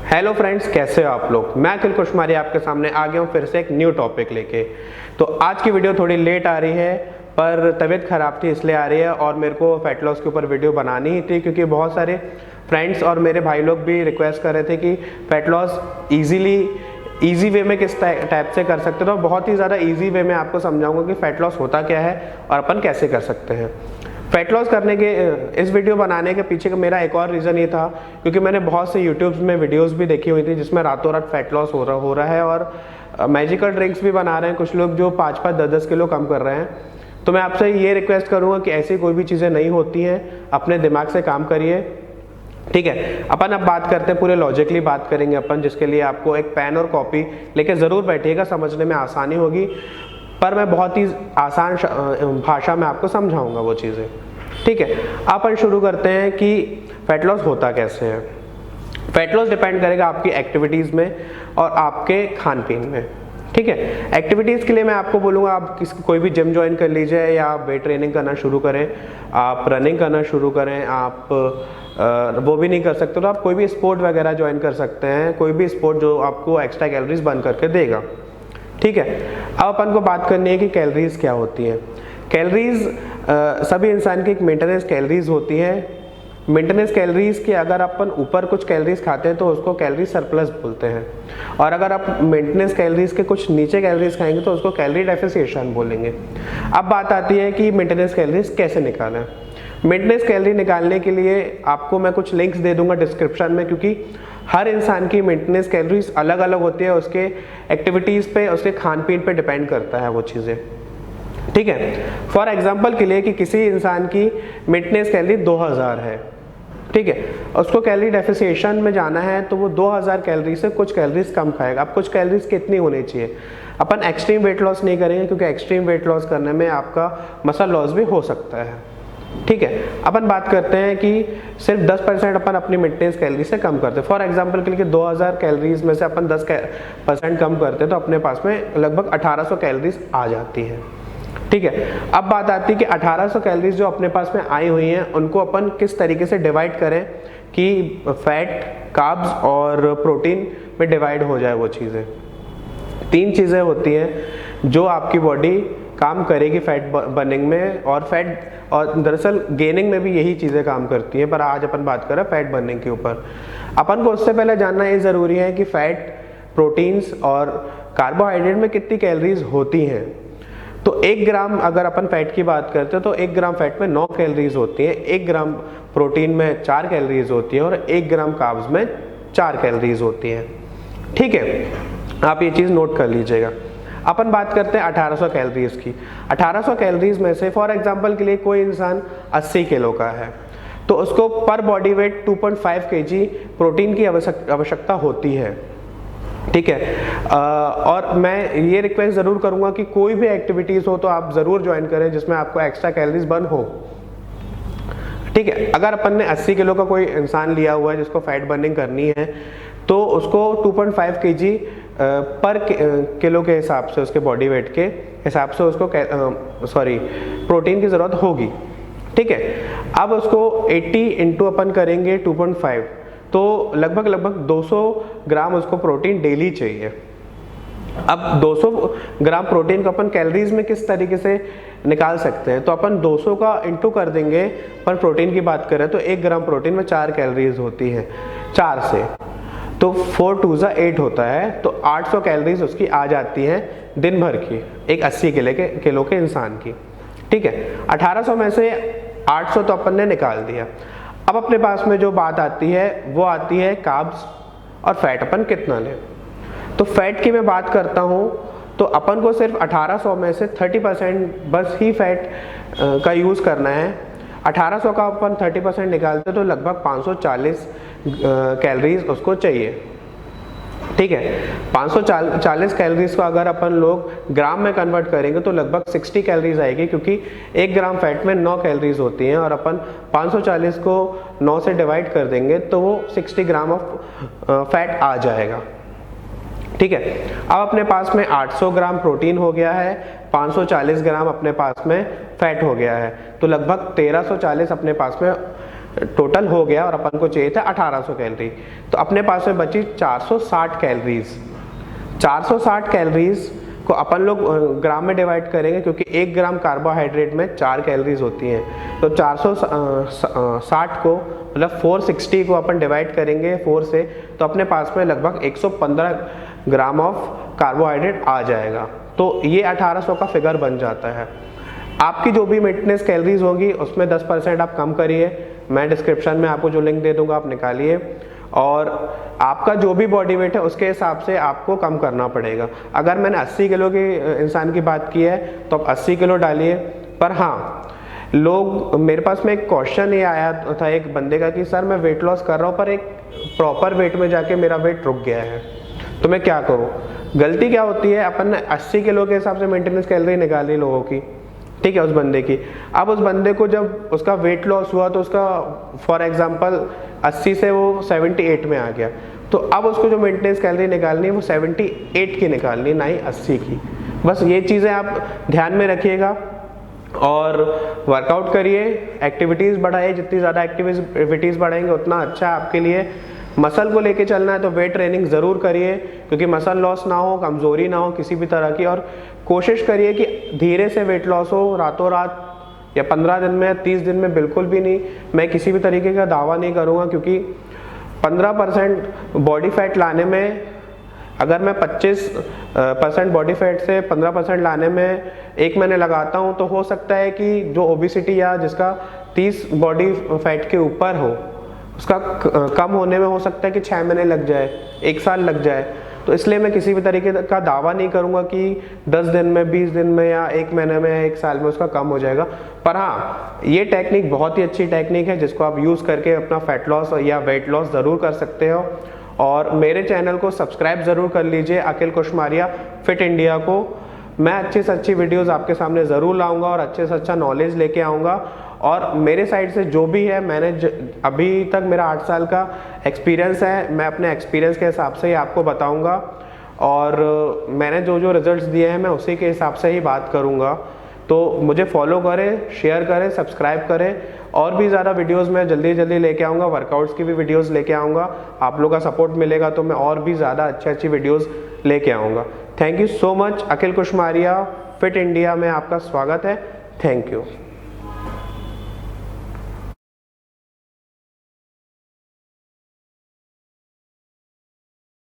Hello friends, कैसे हो आप लोग। मैं अखिल कुशमारी आपके सामने आ गया हूँ फिर से एक न्यू टॉपिक लेके। तो आज की वीडियो थोड़ी लेट आ रही है, पर तबीयत ख़राब थी इसलिए आ रही है और मेरे को फैट लॉस के ऊपर वीडियो बनानी ही थी, क्योंकि बहुत सारे फ्रेंड्स और मेरे भाई लोग भी रिक्वेस्ट कर रहे थे कि फैट लॉस ईजी वे में किस टाइप से कर सकते हो। तो बहुत ही ज़्यादा ईजी वे में आपको समझाऊंगा कि फैट लॉस होता क्या है और अपन कैसे कर सकते हैं। फैट लॉस करने के इस वीडियो बनाने के पीछे का मेरा एक और रीज़न ये था, क्योंकि मैंने बहुत से यूट्यूब में वीडियोस भी देखी हुई थी जिसमें रातों रात फैट लॉस हो रहा है और मैजिकल ड्रिंक्स भी बना रहे हैं कुछ लोग जो 5-5, 10-10 किलो कम कर रहे हैं। तो मैं आपसे ये रिक्वेस्ट करूँगा कि ऐसी कोई भी चीज़ें नहीं होती हैं, अपने दिमाग से काम करिए। ठीक है, अपन अब बात करते हैं, पूरे लॉजिकली बात करेंगे अपन, जिसके लिए आपको एक पेन और कॉपी लेके ज़रूर बैठिएगा, समझने में आसानी होगी। पर मैं बहुत ही आसान भाषा में आपको समझाऊंगा वो चीज़ें। ठीक है, अपन शुरू करते हैं कि फैट लॉस होता कैसे है। फैट लॉस डिपेंड करेगा आपकी एक्टिविटीज़ में और आपके खान पीन में। ठीक है, एक्टिविटीज़ के लिए मैं आपको बोलूँगा आप कोई भी जिम ज्वाइन कर लीजिए, या आप वेट ट्रेनिंग करना शुरू करें, आप रनिंग करना शुरू करें। आप वो भी नहीं कर सकते तो आप कोई भी स्पोर्ट वगैरह ज्वाइन कर सकते हैं, कोई भी स्पोर्ट जो आपको एक्स्ट्रा कैलोरीज बर्न करके देगा। ठीक है, अब अपन को बात करनी है कि कैलोरीज क्या होती हैं। कैलोरीज सभी इंसान की एक मेंटेनेंस कैलोरीज होती है। मेंटेनेंस कैलोरीज के अगर अपन ऊपर कुछ कैलोरीज खाते हैं तो उसको कैलोरी सरप्लस बोलते हैं, और अगर आप मेंटेनेंस कैलोरीज के कुछ नीचे कैलोरीज खाएंगे तो उसको कैलोरी डेफिसिएशन बोलेंगे। अब बात आती है कि मेंटेनेंस कैलोरीज कैसे निकालें। मेंटेनेंस कैलोरी निकालने के लिए आपको मैं कुछ लिंक्स दे दूंगा डिस्क्रिप्शन में, क्योंकि हर इंसान की मेंटेनेंस कैलोरीज अलग अलग होती है, उसके एक्टिविटीज़ पे, उसके खान पीन पे डिपेंड करता है वो चीज़ें। ठीक है, फॉर एग्जांपल के लिए कि किसी इंसान की मेंटेनेंस कैलोरी 2000 है, ठीक है, उसको कैलोरी डेफिसिएशन में जाना है तो वो 2000 कैलोरी से कुछ कैलोरीज कम खाएगा। अब कुछ कैलोरीज कितनी होनी चाहिए। अपन एक्सट्रीम वेट लॉस नहीं करेंगे, क्योंकि एक्सट्रीम वेट लॉस करने में आपका मसल लॉस भी हो सकता है। ठीक है, अपन बात करते हैं कि सिर्फ 10% अपन अपनी मेंटेनेंस कैलोरी से कम करते हैं। फॉर एग्जांपल के लिए 2000 कैलोरीज में से अपन 10% कम करते हैं तो अपने पास में लगभग 1800 कैलोरीज आ जाती है। ठीक है, अब बात आती है कि 1800 कैलोरीज जो अपने पास में आई हुई हैं उनको अपन किस तरीके से डिवाइड करें कि फैट, कार्ब्स और प्रोटीन में डिवाइड हो जाए वो चीज़ें। 3 चीज़ें होती हैं जो आपकी बॉडी काम करेगी फैट बर्निंग में, और दरअसल गेनिंग में भी यही चीज़ें काम करती हैं, पर आज अपन बात कर रहे हैं फैट बर्निंग के ऊपर। अपन को उससे पहले जानना ये ज़रूरी है कि फैट, प्रोटीन्स और कार्बोहाइड्रेट में कितनी कैलोरीज होती हैं। तो 1 ग्राम अगर अपन फैट की बात करते हैं तो 1 ग्राम फैट में 9 कैलोरीज होती हैं, 1 ग्राम प्रोटीन में 4 कैलोरीज होती हैं और 1 ग्राम कार्ब्स में 4 कैलोरीज होती हैं। ठीक है, आप ये चीज़ नोट कर लीजिएगा। अपन बात करते हैं 1800 कैलोरीज की। 1800 कैलोरीज में से फॉर एग्जांपल के लिए कोई इंसान 80 किलो का है तो उसको पर बॉडी वेट 2.5 kg प्रोटीन की आवश्यकता होती है। ठीक है, और मैं ये रिक्वेस्ट ज़रूर करूँगा कि कोई भी एक्टिविटीज़ हो तो आप ज़रूर ज्वाइन करें जिसमें आपको एक्स्ट्रा कैलोरीज बर्न हो। ठीक है, अगर अपन ने 80 किलो का कोई इंसान लिया हुआ है जिसको फैट बर्निंग करनी है तो उसको 2.5 kg पर किलो के हिसाब से, उसके बॉडी वेट के हिसाब से उसको प्रोटीन की ज़रूरत होगी। ठीक है, अब उसको 80 इंटू अपन करेंगे 2.5 तो लगभग 200 ग्राम उसको प्रोटीन डेली चाहिए। अब 200 ग्राम प्रोटीन को अपन कैलोरीज में किस तरीके से निकाल सकते हैं, तो अपन 200 का इंटू कर देंगे। पर प्रोटीन की बात करें तो 1 ग्राम प्रोटीन में 4 कैलोरीज होती हैं, 4 से तो 4 2 8 होता है, तो 800 कैलोरीज उसकी आ जाती हैं दिन भर की, एक 80 किलो के इंसान की। ठीक है, 1800 में से 800 तो अपन ने निकाल दिया। अब अपने पास में जो बात आती है वो आती है कार्ब्स और फैट अपन कितना लें। तो फैट की मैं बात करता हूँ तो अपन को सिर्फ 1800 में से 30% बस ही फैट का यूज़ करना है। 1800 का अपन 30% निकालते तो लगभग 540 कैलोरीज उसको चाहिए। ठीक है, 540 कैलोरीज को अगर अपन लोग ग्राम में कन्वर्ट करेंगे तो लगभग 60 कैलोरीज आएगी, क्योंकि 1 ग्राम फैट में 9 कैलोरीज होती हैं और अपन 540 को 9 से डिवाइड कर देंगे तो वो 60 ग्राम ऑफ फैट आ जाएगा। ठीक है, अब अपने पास में 800 ग्राम प्रोटीन हो गया है, 540 ग्राम अपने पास में फैट हो गया है, तो लगभग 1340 अपने पास में टोटल हो गया और अपन को चाहिए था 1800 कैलोरी, तो अपने पास में बची 460 कैलोरीज। 460 कैलोरीज को अपन लोग ग्राम में डिवाइड करेंगे, क्योंकि 1 ग्राम कार्बोहाइड्रेट में 4 कैलोरीज होती हैं। तो 460 को मतलब 460 को अपन डिवाइड करेंगे 4 से, तो अपने पास में लगभग 115 ग्राम ऑफ कार्बोहाइड्रेट आ जाएगा। तो ये 1800 का फिगर बन जाता है। आपकी जो भी मेंटेनेंस कैलोरीज होगी उसमें 10% आप कम करिए, मैं डिस्क्रिप्शन में आपको जो लिंक दे दूंगा आप निकालिए, और आपका जो भी बॉडी वेट है उसके हिसाब से आपको कम करना पड़ेगा। अगर मैंने 80 किलो के इंसान की बात की है तो आप 80 किलो डालिए। पर हाँ, लोग, मेरे पास में एक क्वेश्चन ये आया था एक बंदे का कि सर मैं वेट लॉस कर रहा हूँ पर एक प्रॉपर वेट में जाके मेरा वेट रुक गया है, तो मैं क्या करूँ। गलती क्या होती है, अपन ने 80 किलो के हिसाब से मेंटेनेंस कैलोरी निकाली लोगों की, ठीक है, उस बंदे की। अब उस बंदे को जब उसका वेट लॉस हुआ तो उसका फॉर एग्जांपल 80 से वो 78 में आ गया, तो अब उसको जो मेंटेनेंस कैलोरी निकालनी है वो 78 की निकालनी है, ना ही 80 की। बस ये चीज़ें आप ध्यान में रखिएगा और वर्कआउट करिए, एक्टिविटीज़ बढ़ाइए। जितनी ज़्यादा एक्टिविटीज़ बढ़ाएंगे उतना अच्छा आपके लिए। मसल को लेके चलना है तो वेट ट्रेनिंग ज़रूर करिए, क्योंकि मसल लॉस ना हो, कमज़ोरी ना हो किसी भी तरह की, और कोशिश करिए कि धीरे से वेट लॉस हो, रातों रात या 15 दिन में 30 दिन में बिल्कुल भी नहीं। मैं किसी भी तरीके का दावा नहीं करूँगा, क्योंकि 15% बॉडी फैट लाने में, अगर मैं 25% बॉडी फैट से 15% लाने में 1 महीने लगाता हूँ, तो हो सकता है कि जो ओबिसिटी या जिसका 30 बॉडी फैट के ऊपर हो उसका कम होने में हो सकता है कि 6 महीने लग जाए, 1 साल लग जाए। तो इसलिए मैं किसी भी तरीके का दावा नहीं करूंगा कि 10 दिन में, 20 दिन में या 1 महीने में, 1 साल में उसका कम हो जाएगा। पर हाँ, ये टेक्निक बहुत ही अच्छी टेक्निक है जिसको आप यूज़ करके अपना फैट लॉस या वेट लॉस ज़रूर कर सकते हो। और मेरे चैनल को सब्सक्राइब ज़रूर कर लीजिए, अखिल कुशमारिया फिट इंडिया को। मैं अच्छी से अच्छी वीडियोज़ आपके सामने ज़रूर लाऊँगा और अच्छे से अच्छा नॉलेज लेके आऊँगा। और मेरे साइड से जो भी है, मैंने अभी तक मेरा 8 साल का एक्सपीरियंस है, मैं अपने एक्सपीरियंस के हिसाब से ही आपको बताऊंगा, और मैंने जो जो रिजल्ट्स दिए हैं मैं उसी के हिसाब से ही बात करूंगा। तो मुझे फॉलो करें, शेयर करें, सब्सक्राइब करें। और भी ज़्यादा वीडियोज़ मैं जल्दी जल्दी लेके आऊँगा, वर्कआउट्स की भी वीडियोज़ लेके आऊँगा। आप लोगों का सपोर्ट मिलेगा तो मैं और भी ज़्यादा अच्छी वीडियोज़ लेके आऊँगा। Thank you so much. Akhil Kushmaria fit India में आपका स्वागत है। Thank you.